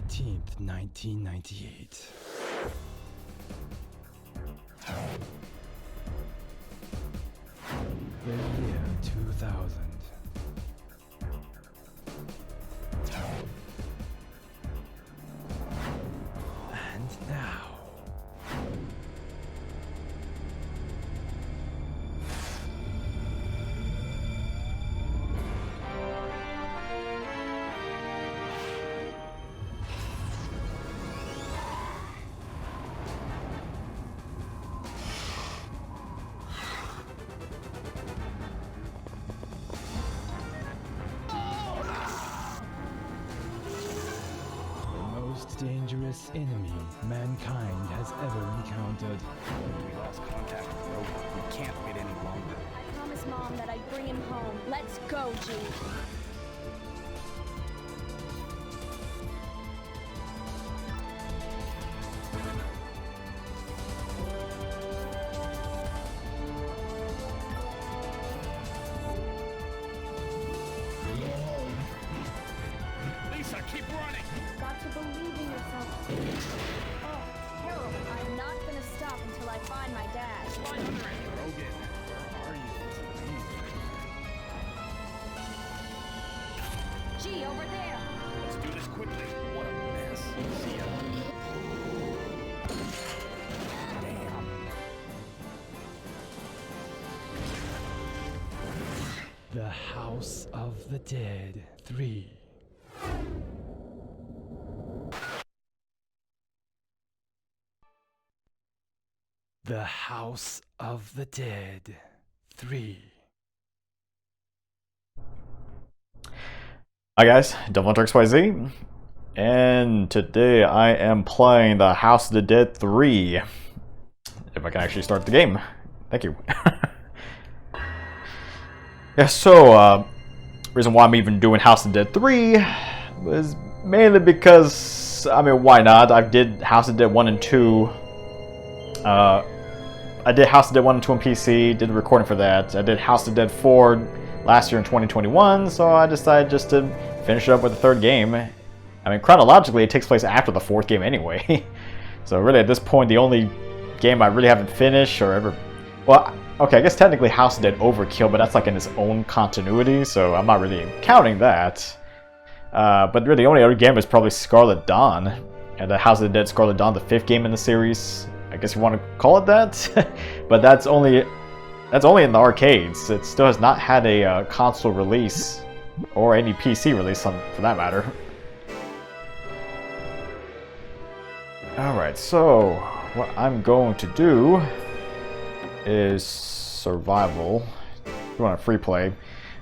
19th, 1998. The year 2000. And now... dangerous enemy mankind has ever encountered. We lost contact with Rogan. We can't wait any longer. I promised Mom that I'd bring him home. Let's go, G. Lisa, keep running! Got to believe in yourself. Oh, Harold, I'm not gonna stop until I find my dad. Rogan, where are you? G, over there. Let's do this quickly. What a mess. See ya. Damn. The House of the Dead 3. The House of the Dead 3. Hi guys, DevilHunterXYZ, and today I am playing the House of the Dead 3. If I can actually start the game. Thank you. Yeah, so, reason why I'm even doing House of the Dead 3 was mainly because, I mean, why not? I did House of the Dead 1 and 2. I did House of the Dead 1 and 2 on PC, did the recording for that. I did House of the Dead 4 last year in 2021, so I decided just to finish it up with the third game. I mean, chronologically, it takes place after the fourth game anyway. So really, at this point, the only game I really haven't finished or ever... Well, okay, I guess technically House of the Dead Overkill, but that's like in its own continuity, so I'm not really counting that. But really, the only other game is probably Scarlet Dawn. And the House of the Dead Scarlet Dawn, the 5th game in the series. I guess you want to call it that, but that's only in the arcades. It still has not had a console release or any PC release for that matter. Alright, so what I'm going to do is survival. If you want a free play.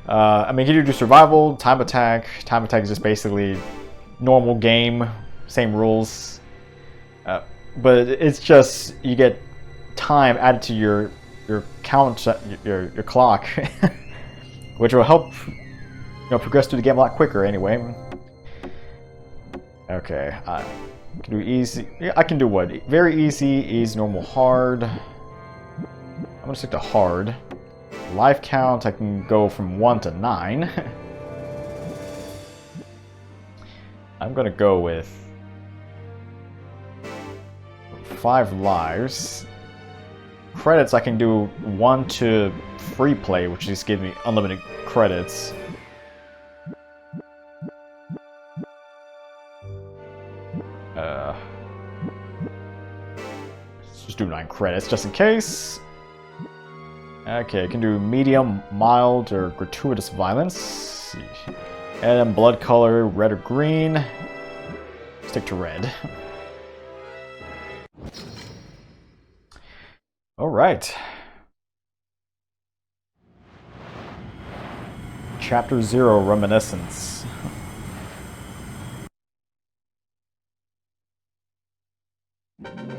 I mean, you can do survival, time attack. Time attack is just basically normal game, same rules. But it's just you get time added to your count, your clock, which will help progress through the game a lot quicker. Anyway, okay, I can do easy. I can do what? Very easy, normal, hard. I'm gonna stick to hard. Life count, I can go from 1 to 9. I'm gonna go with 5 lives. Credits, I can do 1 to free play, which just gives me unlimited credits. Let's just do 9 credits just in case. Okay, I can do medium, mild, or gratuitous violence. And then blood color, red or green. Stick to red. Alright. Chapter 0, Reminiscence. Run!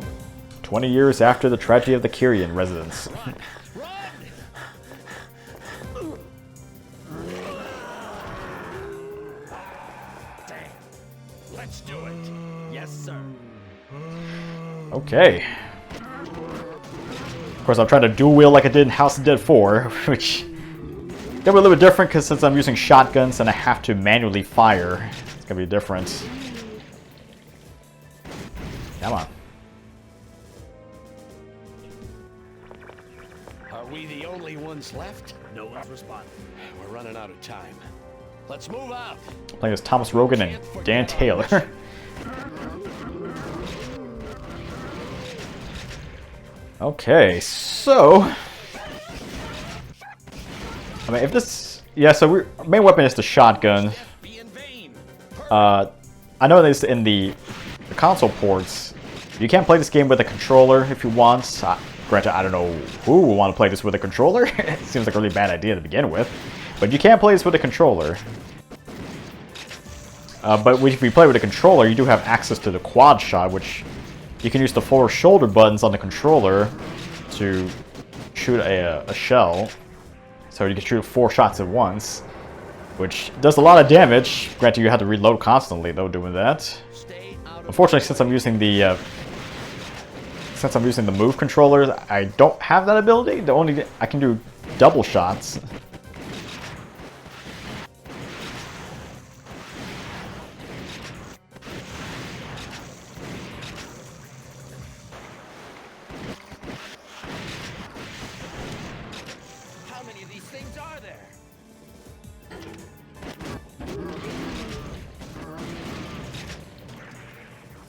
20 years after the tragedy of the Curien residence. Run! Dang. Let's do it. Yes, sir. Okay. Of course, I'm trying to dual wield like I did in House of the Dead 4, which that will be a little bit different because since I'm using shotguns and I have to manually fire, it's gonna be different. Come on. Are we the only ones left? No one's responding. We're running out of time. Let's move out. Playing as Thomas Rogan and Dan Taylor. Okay, so I mean, if this, yeah, so our main weapon is the shotgun. I know this in the console ports. You can't play this game with a controller if you want. Granted, I don't know who will want to play this with a controller. It seems like a really bad idea to begin with. But you can play this with a controller. But if you play with a controller, you do have access to the quad shot, which you can use the 4 shoulder buttons on the controller to shoot a shell. So you can shoot 4 shots at once, which does a lot of damage. Granted, you have to reload constantly, though, doing that. Unfortunately, since I'm using the move controllers, I don't have that ability. I can do double shots. How many of these things are there?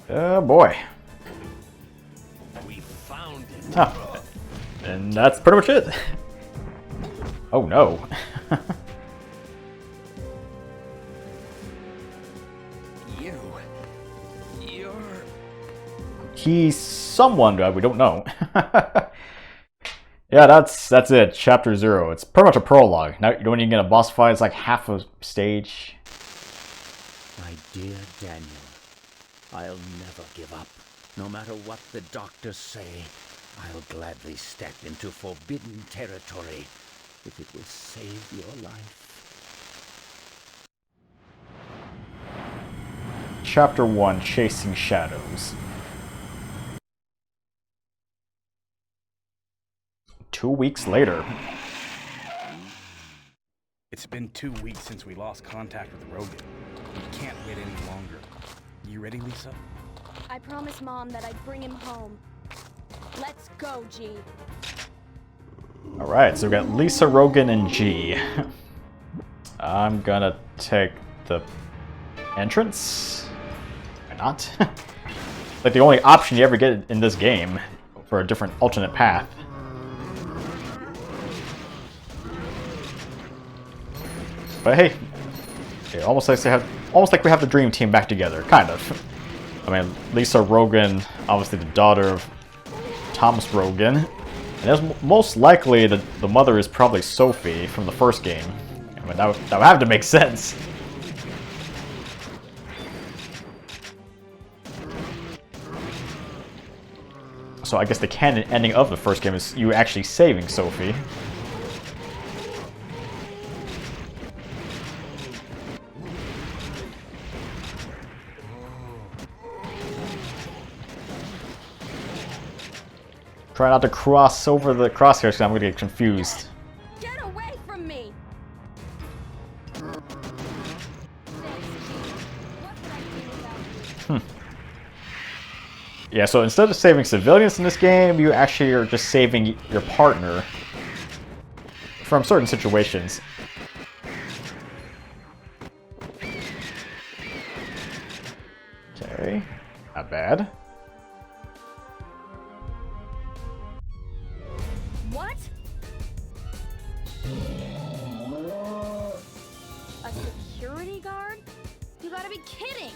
Oh boy. We found it. Oh. And that's pretty much it. Oh no. You're... He's someone we don't know. Yeah, that's it. Chapter 0. It's pretty much a prologue. Now you don't even get a boss fight. It's like half a stage. My dear Daniel, I'll never give up. No matter what the doctors say, I'll gladly step into forbidden territory if it will save your life. Chapter 1, Chasing Shadows. 2 weeks later. It's been 2 weeks since we lost contact with Rogan. We can't wait any longer. You ready, Lisa? I promised Mom that I'd bring him home. Let's go, G. Alright, so we got Lisa, Rogan, and G. I'm gonna take the entrance. Why not? Like the only option you ever get in this game for a different alternate path. But hey, almost like we have the dream team back together, kind of. I mean, Lisa Rogan, obviously the daughter of Thomas Rogan, and as most likely the mother is probably Sophie from the first game. I mean, that would have to make sense. So I guess the canon ending of the first game is you actually saving Sophie. Try not to cross over the crosshairs because I'm going to get confused. Get away from me! Thanks, G. What could I do without you? Yeah, so instead of saving civilians in this game, you actually are just saving your partner from certain situations. Okay, not bad. What? A security guard? You gotta be kidding!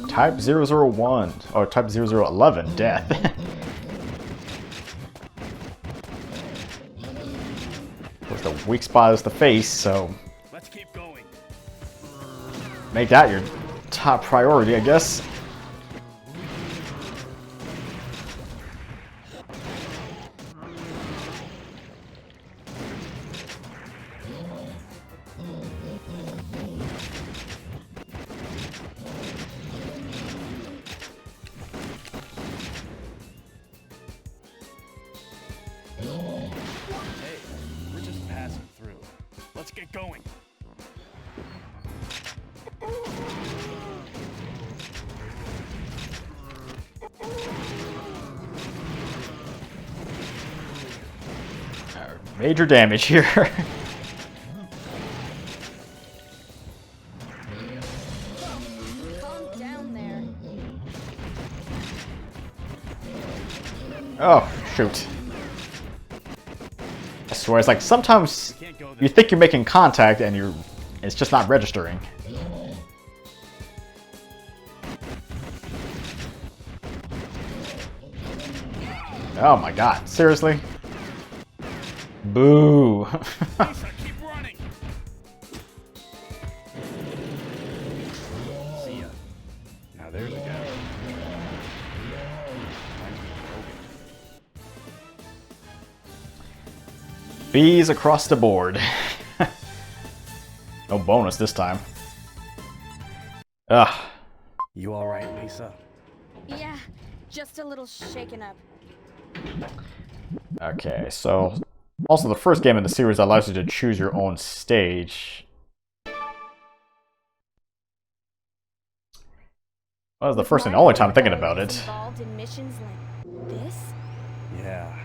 Type 001, or Type 0011, death. Of course, the weak spot is the face, so Let's keep going. make that your top priority, I guess. Hey, we're just passing through. Let's get going. Major damage here. Calm down there. Oh, shoot. I swear, it's like sometimes you think you're making contact and it's just not registering. Oh my god, seriously? Boo. Lisa, keep running. See ya. Now there's a guy. Bees across the board. No bonus this time. Ugh. You alright, Lisa? Yeah, just a little shaken up. Okay, so also the first game in the series allows you to choose your own stage. Well, that's the first and only time I'm thinking about it. Involved in missions like this? Yeah.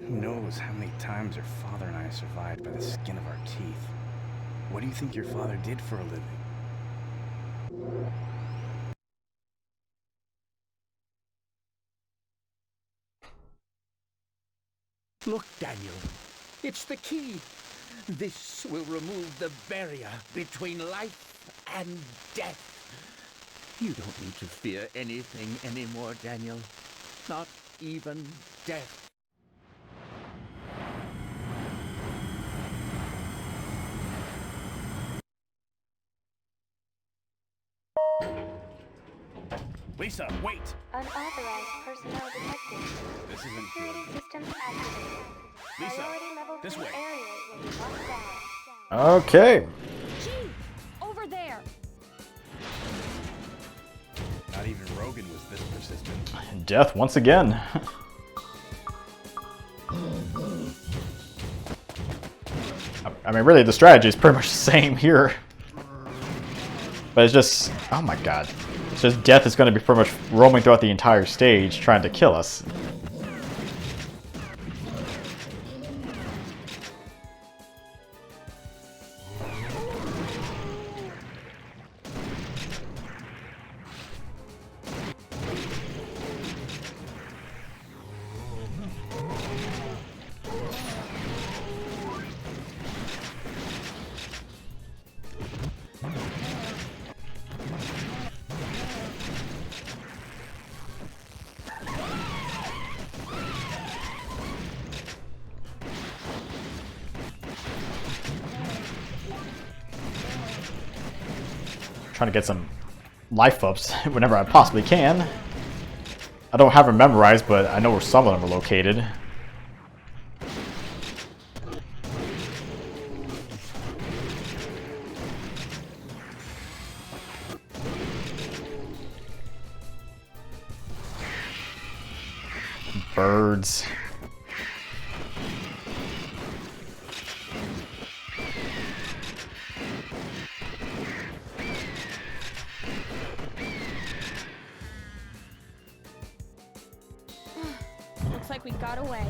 Who knows how many times your father and I survived by the skin of our teeth? What do you think your father did for a living? Look, Daniel. It's the key. This will remove the barrier between life and death. You don't need to fear anything anymore, Daniel. Not even death. Lisa, wait. Unauthorized personnel detected. This isn't Security good. systems activated. Lisa, Priority level this 3 way. areas will be locked down. Okay. Gee, over there. Not even Rogan was this persistent. Death once again. I mean, really, the strategy is pretty much the same here. But it's just... oh my god. It's just death is going to be pretty much roaming throughout the entire stage trying to kill us. Trying to get some life ups whenever I possibly can. I don't have them memorized, but I know where some of them are located. Birds. Looks like we got away.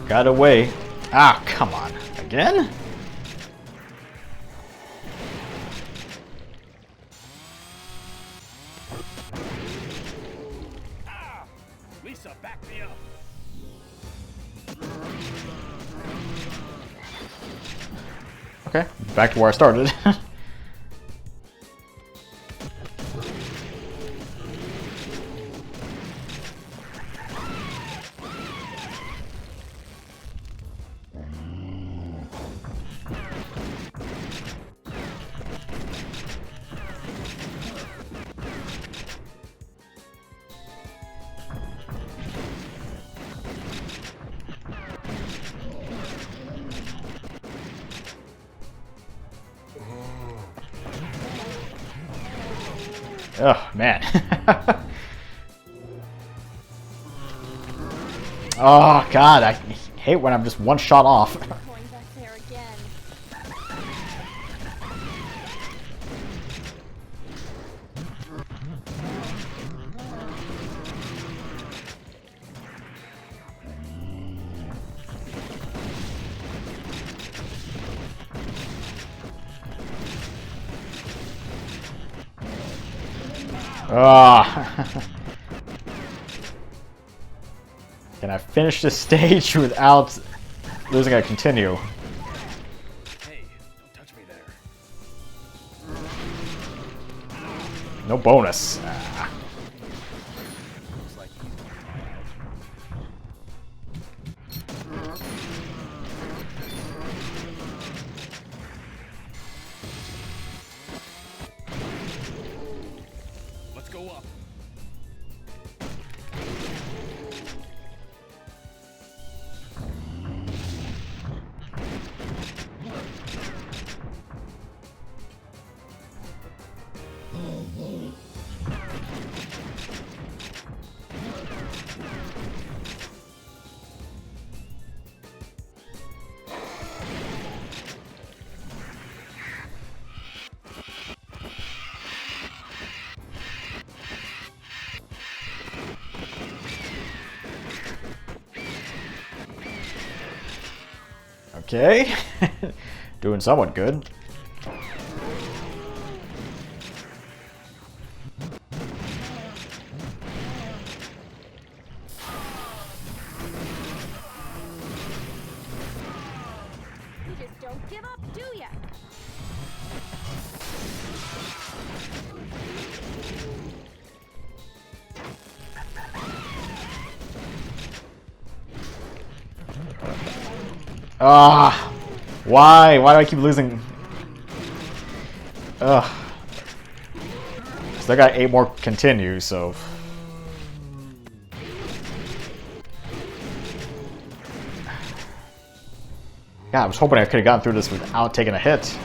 Got away. Ah, come on. Again? Ah! Lisa, back me up. Okay, back to where I started. Oh, man. Oh, God, I hate when I'm just one shot off. Going back there again. Ah. Can I finish this stage without losing a continue? Hey, don't touch me there. No bonus. Ah. Looks like he's gonna find out. Let's go up. Okay. Doing somewhat good. You just don't give up, do ya? Ah, why? Why do I keep losing? Ugh. Still got 8 more continues, so. God, I was hoping I could have gotten through this without taking a hit.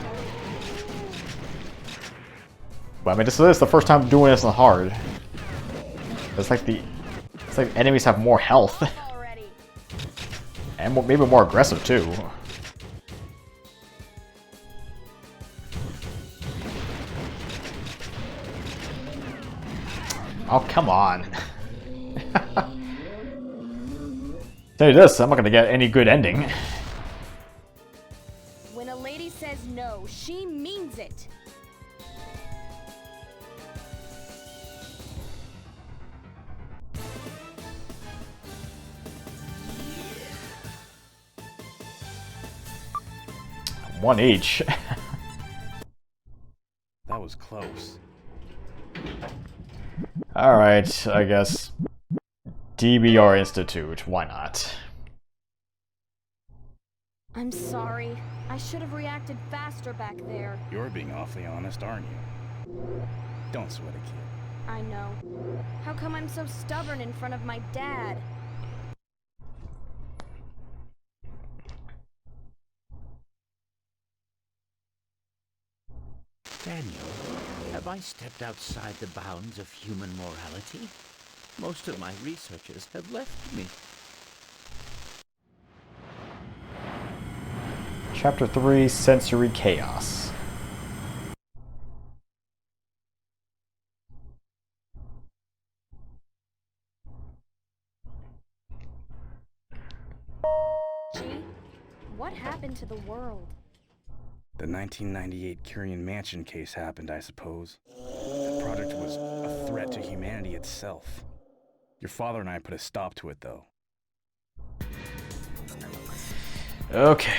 But I mean, this is the first time doing this on hard. It's like enemies have more health. Already. And maybe more aggressive, too. Oh, come on. Tell you this, I'm not gonna get any good ending. When a lady says no, she means it. One each. That was close. Alright, I guess. DBR Institute, why not? I'm sorry. I should have reacted faster back there. You're being awfully honest, aren't you? Don't sweat a kid. I know. How come I'm so stubborn in front of my dad? Daniel, have I stepped outside the bounds of human morality? Most of my researchers have left me. Chapter 3, Sensory Chaos. Gee, what happened to the world? The 1998 Curien mansion case happened, I suppose. The project was a threat to humanity itself. Your father and I put a stop to it, though. Okay.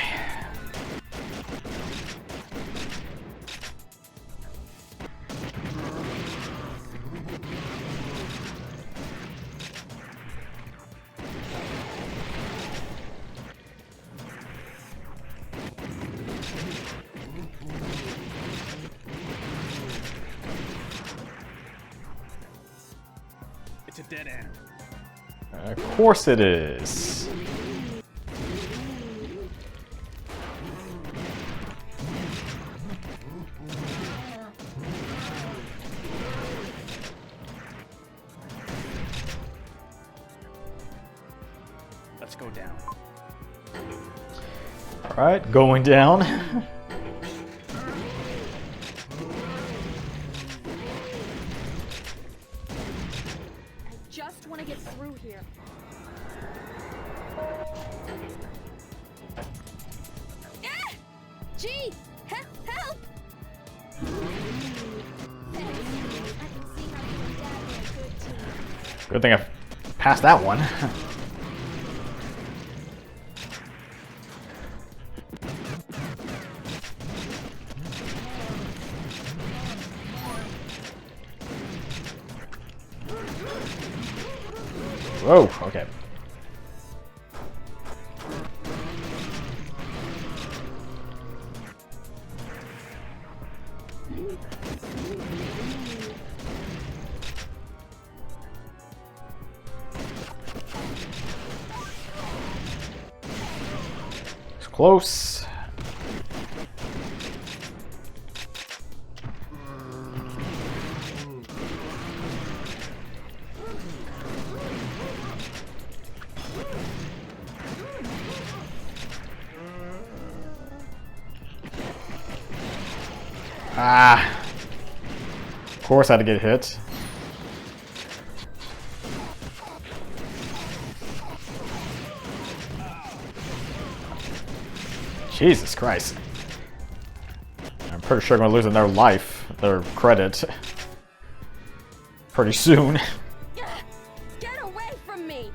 It's a dead end. Of course it is. Let's go down. Alright, going down. I just want to get through here. Ah! Gee! Help! Thanks. I can see how you Good thing I passed that one. Whoa, okay. It's close. Ah. Of course I had to get hit. Jesus Christ. I'm pretty sure I'm gonna lose another life, their credit, pretty soon. Get away from me!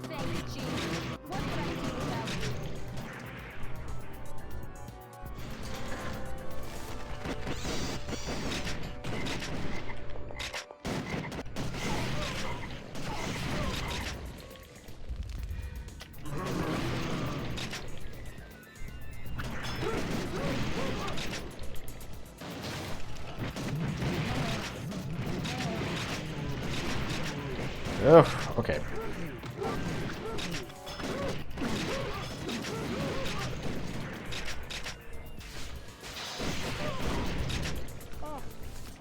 Thanks, Chief. What could I do without you? Ugh, okay. Oh,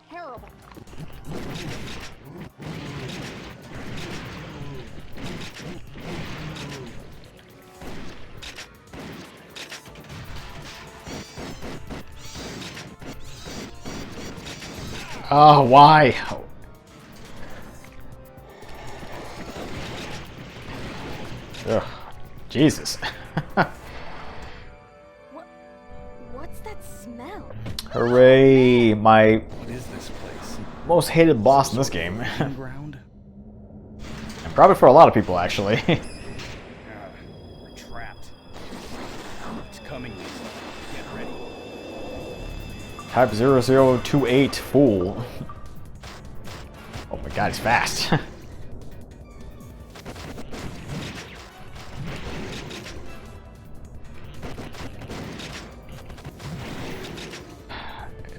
terrible. Oh, why? Ugh, Jesus. What's that smell? Hooray, my What is this place? most hated boss in this game. Ground? And probably for a lot of people, actually. We're trapped. It's coming, Lisa. Get ready. Type 0028 Fool. Oh my god, he's fast.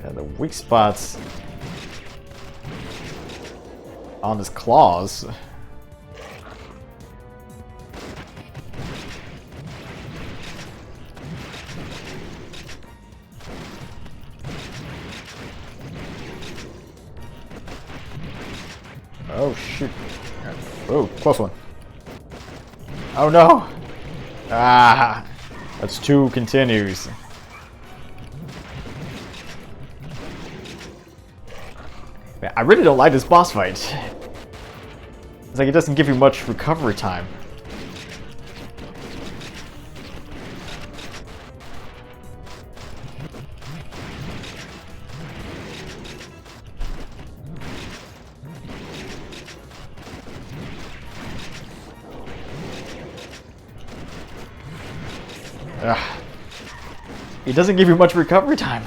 Yeah, the weak spots on his claws. Oh shoot. Oh, close one. Oh no! Ah! That's two continues. Man, I really don't like this boss fight. It's like it doesn't give you much recovery time. Ugh. It doesn't give you much recovery time.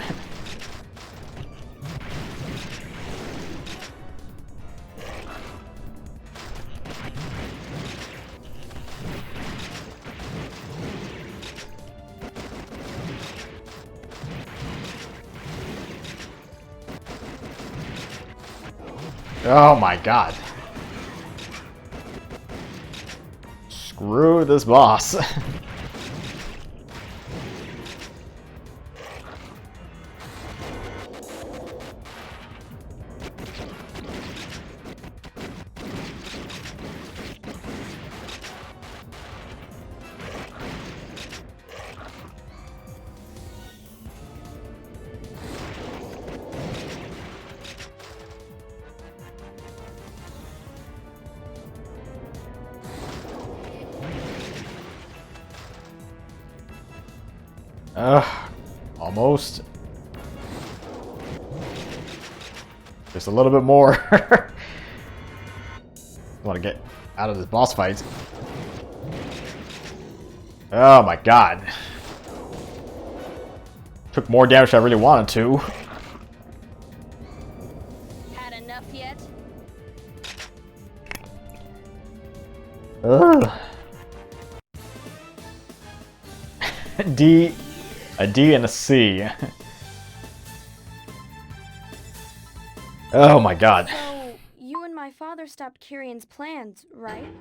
Oh my god. Screw this boss. Almost. Just a little bit more. I want to get out of this boss fight. Oh my god. Took more damage than I really wanted to. Had enough yet? Ugh. A D and a C. Oh my god. So, you and my father stopped Curien's plans, right?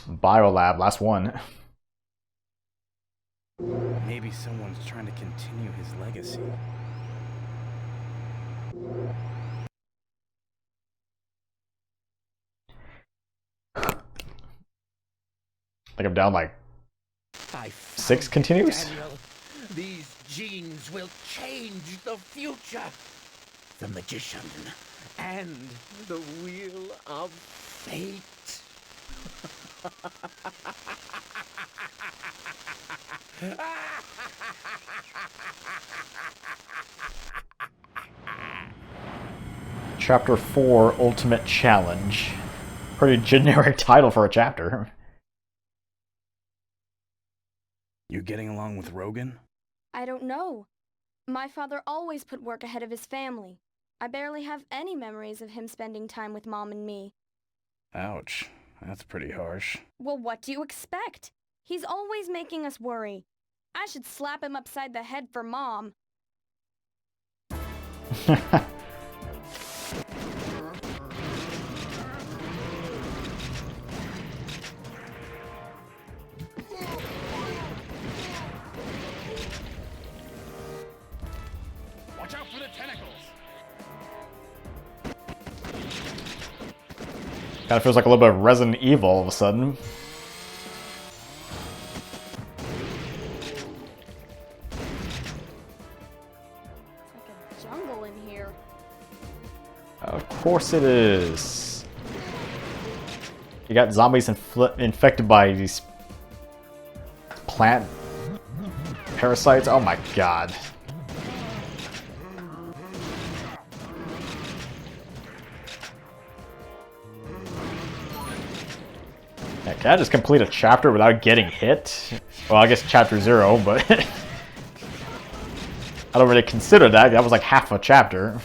Biolab, last one. Maybe someone's trying to continue his legacy. I think I'm down like I 6 found it, continues. Daniel. These genes will change the future. The magician and the wheel of fate. Chapter 4, Ultimate Challenge. Pretty generic title for a chapter. You getting along with Rogan? I don't know. My father always put work ahead of his family. I barely have any memories of him spending time with Mom and me. Ouch. That's pretty harsh. Well, what do you expect? He's always making us worry. I should slap him upside the head for Mom. Watch out for the tentacles. Kind of feels like a little bit of Resident Evil all of a sudden. It's like a jungle in here. Of course it is. You got zombies infected by these plant parasites. Oh my god. Yeah, can I just complete a chapter without getting hit? Well, I guess chapter 0, but I don't really consider that. That was like half a chapter.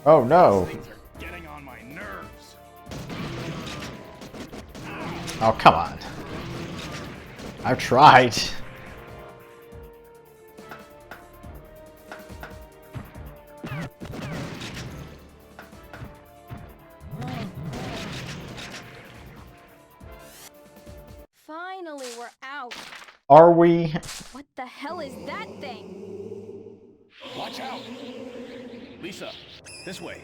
Oh no. Things are getting on my nerves. Oh, come on. I've tried. Finally, we're out. Are we? What the hell is that thing? Watch out! Lisa, this way.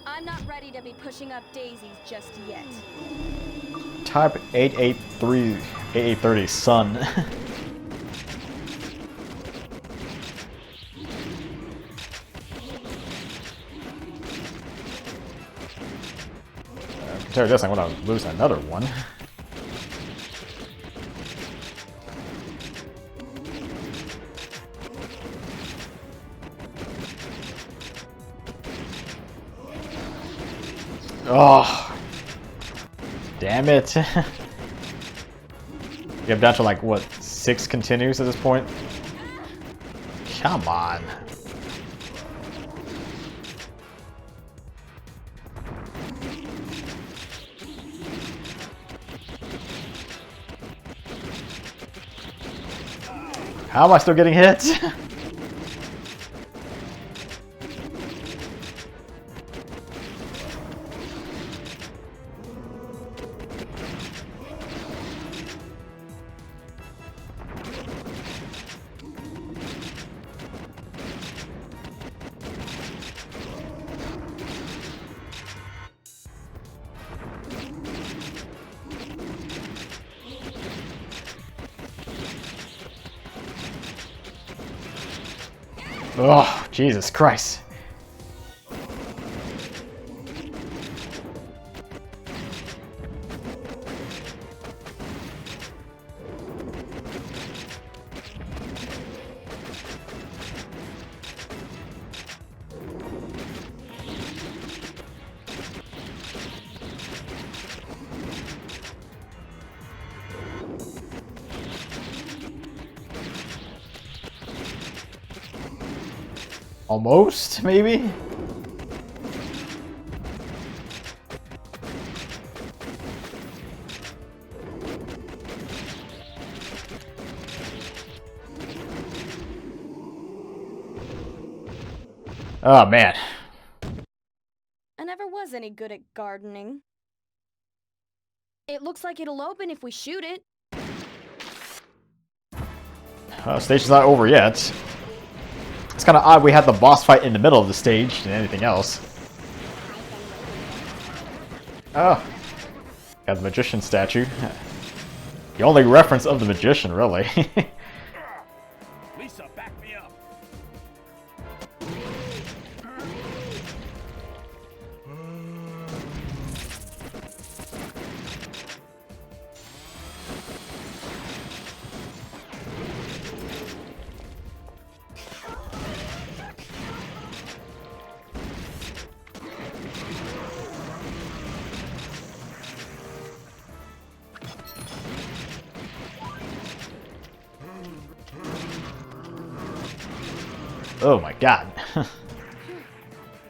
I'm not ready to be pushing up daisies just yet. Type 8830 Sun. Compared to this, I'm gonna lose another one. Oh, damn it. You have down to like, what, 6 continues at this point? Come on. How am I still getting hit? Oh, Jesus Christ. Almost, maybe? Oh, man. I never was any good at gardening. It looks like it'll open if we shoot it. Stage's not over yet. It's kind of odd we had the boss fight in the middle of the stage than anything else. Oh. Got the magician statue. The only reference of the magician, really. Lisa, back me up. Oh my god. We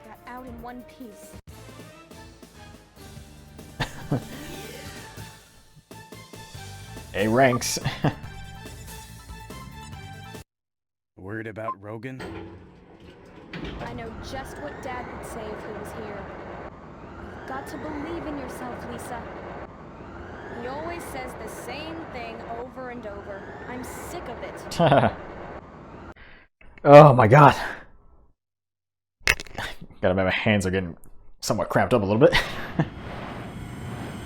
got out in one piece. A ranks. Worried about Rogan? I know just what Dad would say if he was here. You've got to believe in yourself, Lisa. He always says the same thing over and over. I'm sick of it. Oh my god. Gotta admit, my hands are getting somewhat cramped up a little bit.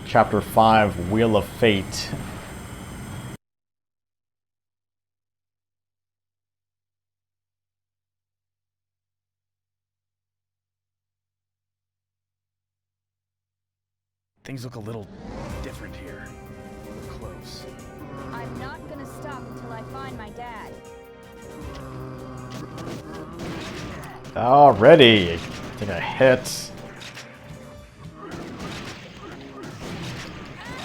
Chapter 5, Wheel of Fate. Things look a little different here. We're close. I'm not gonna stop until I find my dad. Already. I think I hit.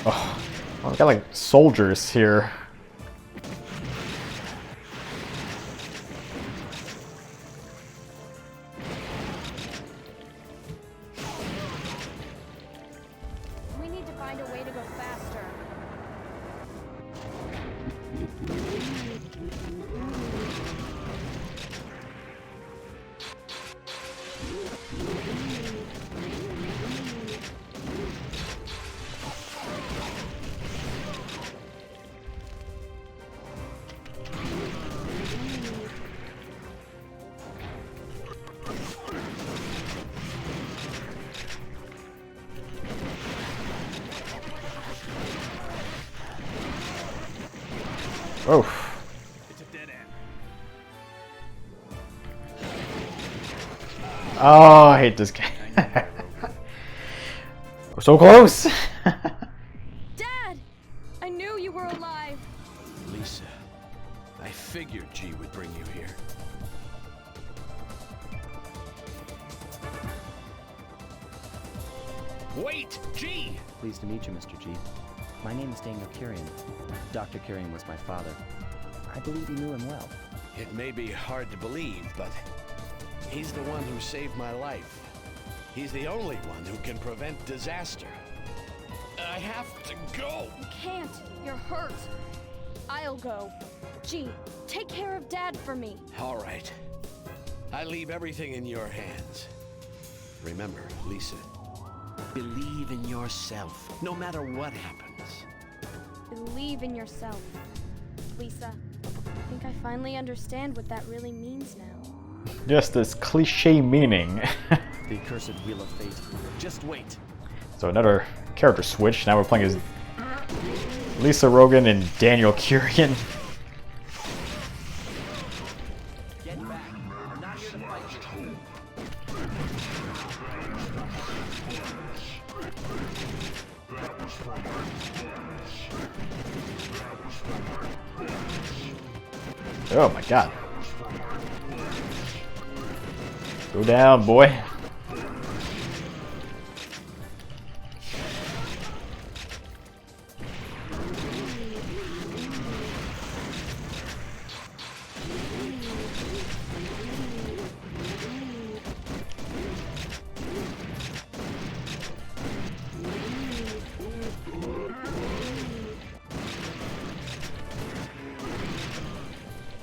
Oh, we got like soldiers here. We need to find a way to go faster. Oh. It's a dead end. Oh, I hate this game. We're so close. Dad! I knew you were alive. Lisa, I figured G would bring you here. Wait, G! Pleased to meet you, Mr. G. My name is Daniel Curien. Dr. Curien was my father. I believe you knew him well. It may be hard to believe, but he's the one who saved my life. He's the only one who can prevent disaster. I have to go. You can't. You're hurt. I'll go. Gee, take care of Dad for me. All right. I leave everything in your hands. Remember, Lisa, believe in yourself, no matter what happens. Believe in yourself. Lisa, I think I finally understand what that really means now. Just this cliche meaning. The accursed Wheel of Fate. Just wait. So another character switch. Now we're playing as Lisa Rogan and Daniel Curien. Get back. Not Oh my god. Go down, boy.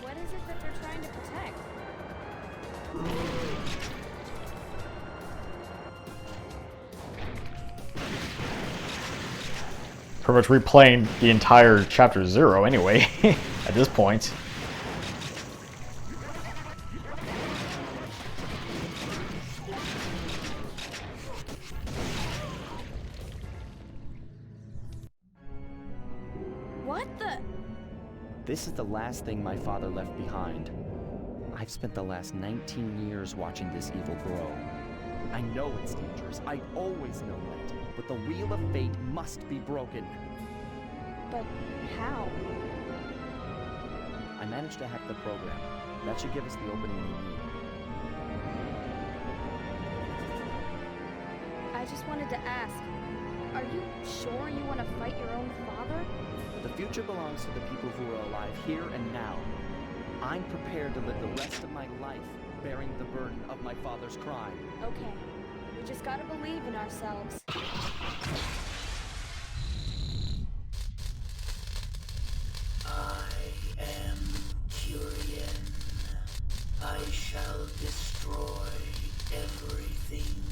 What is it that they're trying to protect? Pretty much replaying the entire chapter 0 anyway, at this point. What the? This is the last thing my father left behind. I've spent the last 19 years watching this evil grow. I know it's dangerous. I always know that. But the wheel of fate must be broken. But how? I managed to hack the program. That should give us the opening we need. I just wanted to ask, are you sure you want to fight your own father? The future belongs to the people who are alive here and now. I'm prepared to live the rest of my life bearing the burden of my father's crime. Okay, we just gotta believe in ourselves. I am Curien. I shall destroy everything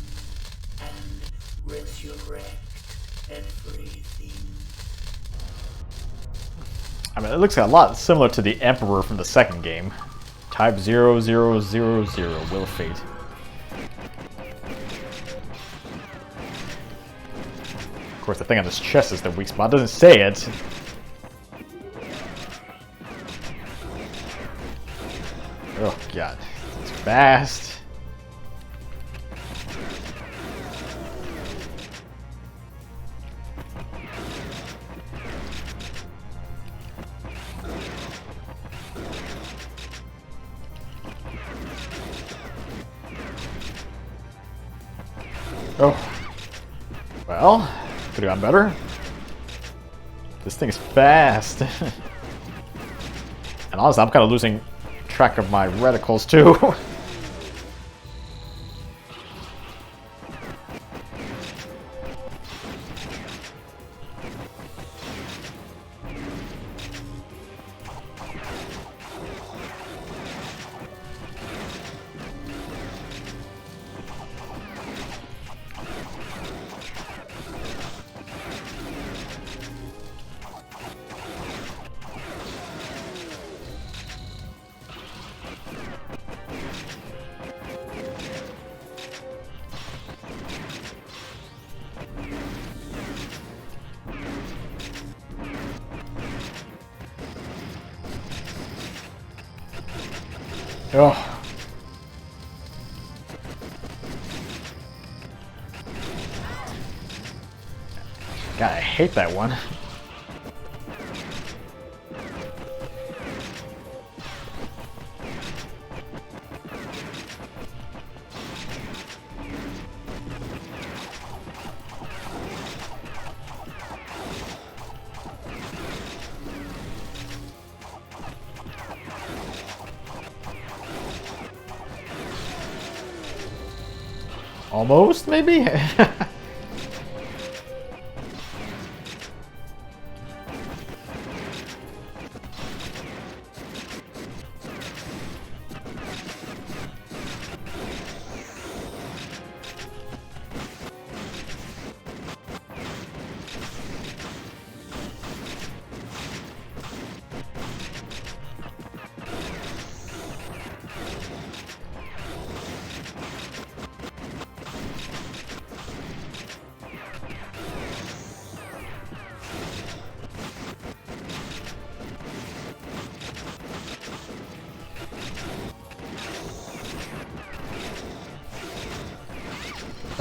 and resurrect everything. I mean, it looks a lot similar to the Emperor from the second game. Type 0000, Will of Fate. Of course, the thing on his chest is the weak spot. It doesn't say it. Oh, God. It's fast. Oh. Well, could have gotten better. This thing is fast. And honestly, I'm kind of losing track of my reticles too. Oh. God, I hate that one. Almost, maybe?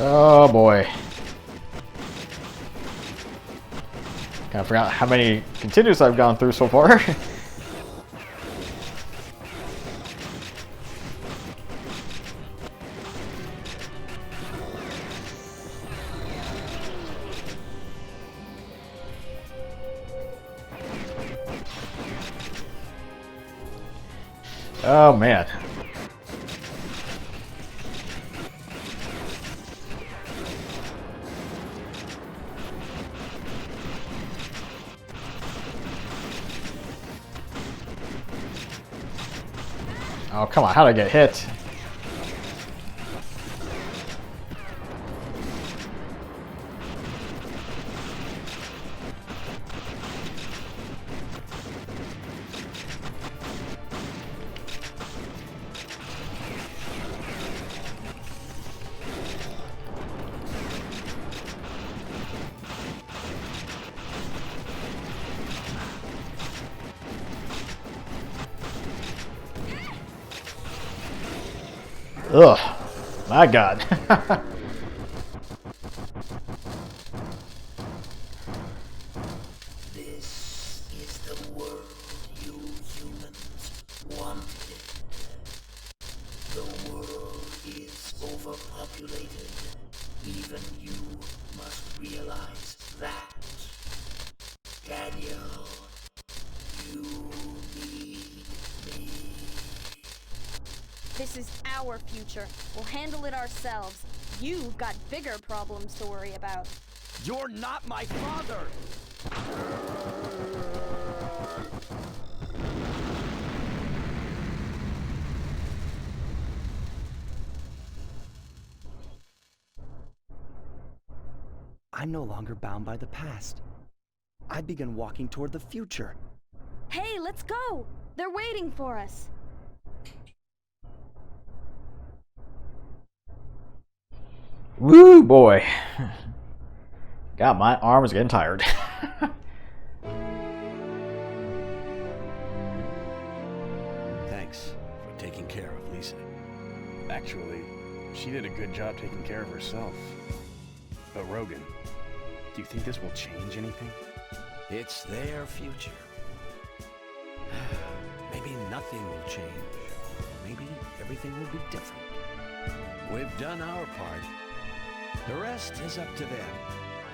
Oh boy. I forgot how many continues I've gone through so far. Oh, man. Oh, come on. How did I get hit? Ugh, my God. This is the world you humans wanted. The world is overpopulated. Even you must realize that. Daniel, you need me. This is our future. We'll handle it ourselves. You've got bigger problems to worry about. You're not my father! I'm no longer bound by the past. I begin walking toward the future. Hey, let's go! They're waiting for us. Woo, boy. God, my arm is getting tired. Thanks for taking care of Lisa. Actually, she did a good job taking care of herself. But Rogan, do you think this will change anything? It's their future. Maybe nothing will change. Maybe everything will be different. We've done our part. The rest is up to them,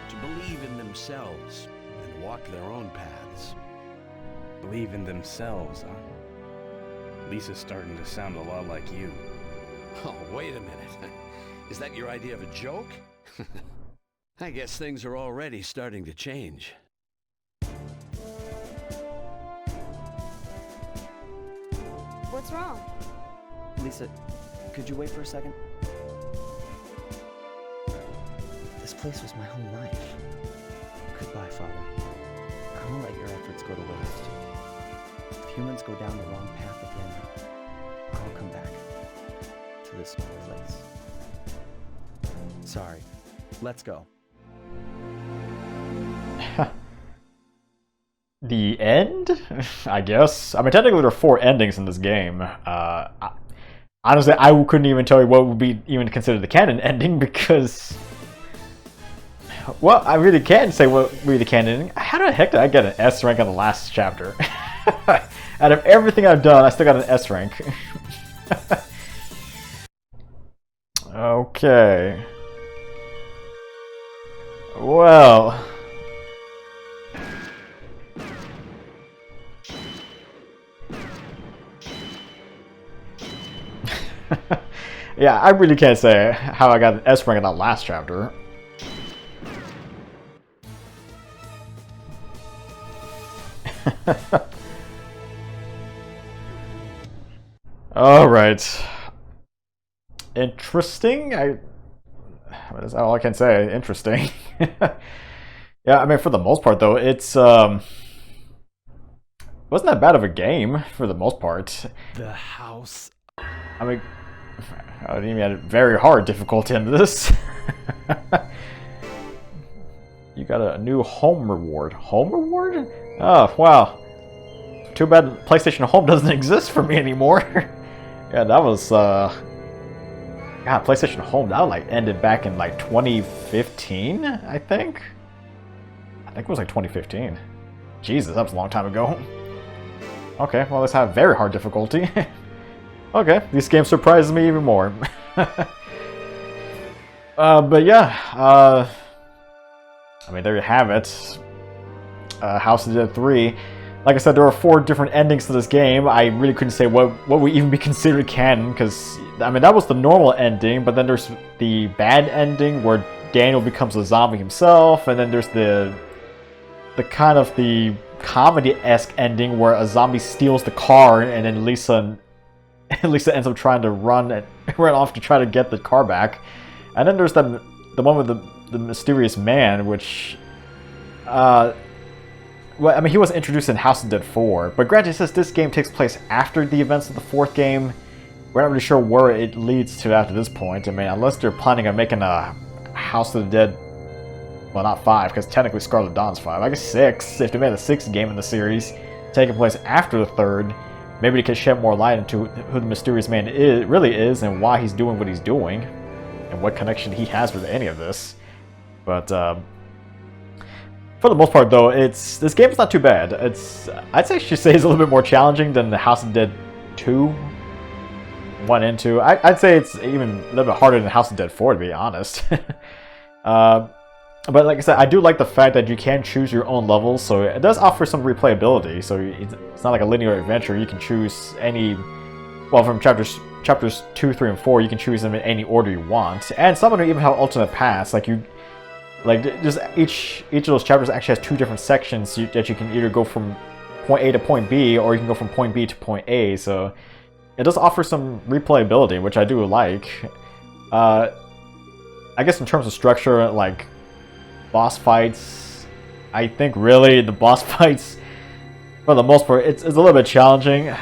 to believe in themselves and walk their own paths. Believe in themselves, huh? Lisa's starting to sound a lot like you. Oh, wait a minute. Is that your idea of a joke? I guess things are already starting to change. What's wrong? Lisa, could you wait for a second? This place was my whole life. Goodbye, Father. I won't let your efforts go to waste. If humans go down the wrong path again, I'll come back to this small place. Sorry. Let's go. The end? I guess. I mean, technically there are 4 endings in this game. Honestly, I couldn't even tell you what would be even considered the canon ending because... Well, I really can't say what would be the canon ending. How the heck did I get an S rank on the last chapter? Out of everything I've done, I still got an S rank. Okay. Well... Yeah, I really can't say how I got an S rank in that last chapter. Alright. Interesting? That's all I can say. Interesting. Yeah, I mean, for the most part, though, it's, wasn't that bad of a game, for the most part. The house. I mean, I didn't even have very hard difficulty in this. You got a new home reward. Home reward? Oh, wow. Too bad PlayStation Home doesn't exist for me anymore. Yeah, that was, God, PlayStation Home, that like ended back in like 2015, I think? I think it was like 2015. Jesus, that was a long time ago. Okay, well, let's have very hard difficulty. Okay, this game surprises me even more. But yeah, I mean, there you have it. House of the Dead 3. like I said, there are 4 different endings to this game. I really couldn't say what would even be considered canon, because, I mean, that was the normal ending, but then there's the bad ending where Daniel becomes a zombie himself, and then there's the kind of the comedy-esque ending where a zombie steals the car, and then Lisa ends up trying to run off to try to get the car back. And then there's the one with the mysterious man, which, well, I mean, he was introduced in House of the Dead 4, but granted, since this game takes place after the events of the 4th game, we're not really sure where it leads to after this point. I mean, unless they're planning on making a House of the Dead, well, not 5, because technically Scarlet Dawn's 5, I guess 6, if they made a 6th game in the series, taking place after the 3rd, maybe they could shed more light into who the mysterious man really is, and why he's doing what he's doing, and what connection he has with any of this. But, for the most part, though, this game's not too bad. I'd actually say it's a little bit more challenging than the House of Dead 2, 1 and 2. I'd say it's even a little bit harder than House of Dead 4, to be honest. But like I said, I do like the fact that you can choose your own levels, so it does offer some replayability. So it's not like a linear adventure. You can choose any, well, from chapters 2, 3, and 4, you can choose them in any order you want. And some of them even have alternate paths, just each of those chapters actually has 2 different sections that you can either go from point A to point B, or you can go from point B to point A. So it does offer some replayability, which I do like. I guess in terms of structure, like boss fights, I think really the boss fights, for the most part, it's a little bit challenging.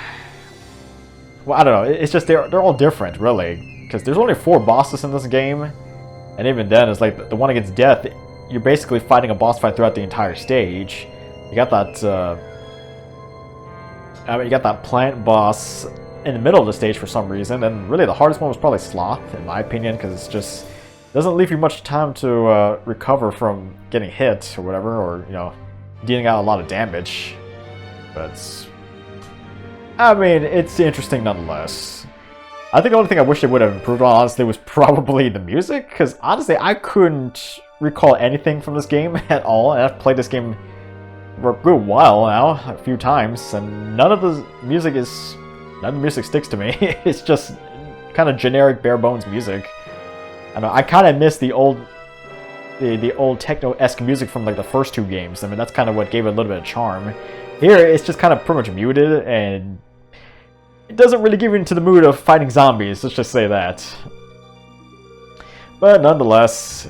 Well, I don't know. It's just they're all different, really, because there's only 4 bosses in this game. And even then, it's like the one against Death, you're basically fighting a boss fight throughout the entire stage. You got that, you got that plant boss in the middle of the stage for some reason, and really the hardest one was probably Sloth, in my opinion, because it's just doesn't leave you much time to recover from getting hit or whatever, or, you know, dealing out a lot of damage. But, I mean, it's interesting nonetheless. I think the only thing I wish they would have improved on, honestly, was probably the music, because honestly, I couldn't recall anything from this game at all, and I've played this game for a good while now, a few times, and none of the music sticks to me. It's just kind of generic, bare-bones music. I know, I kind of miss the old techno-esque music from like the first 2 games. I mean, that's kind of what gave it a little bit of charm. Here, it's just kind of pretty much muted, and it doesn't really give you into the mood of fighting zombies, let's just say that. But nonetheless,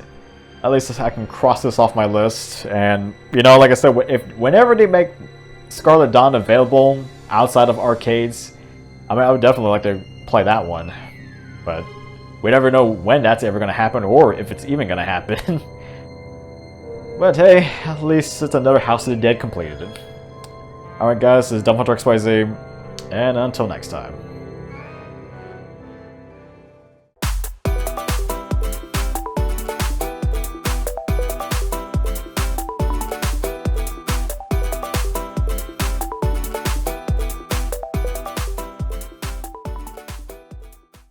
at least I can cross this off my list. And, you know, like I said, whenever they make Scarlet Dawn available outside of arcades, I mean, I would definitely like to play that one. But we never know when that's ever going to happen, or if it's even going to happen. But hey, at least it's another House of the Dead completed. Alright guys, this is DevilHunterXYZ. And until next time.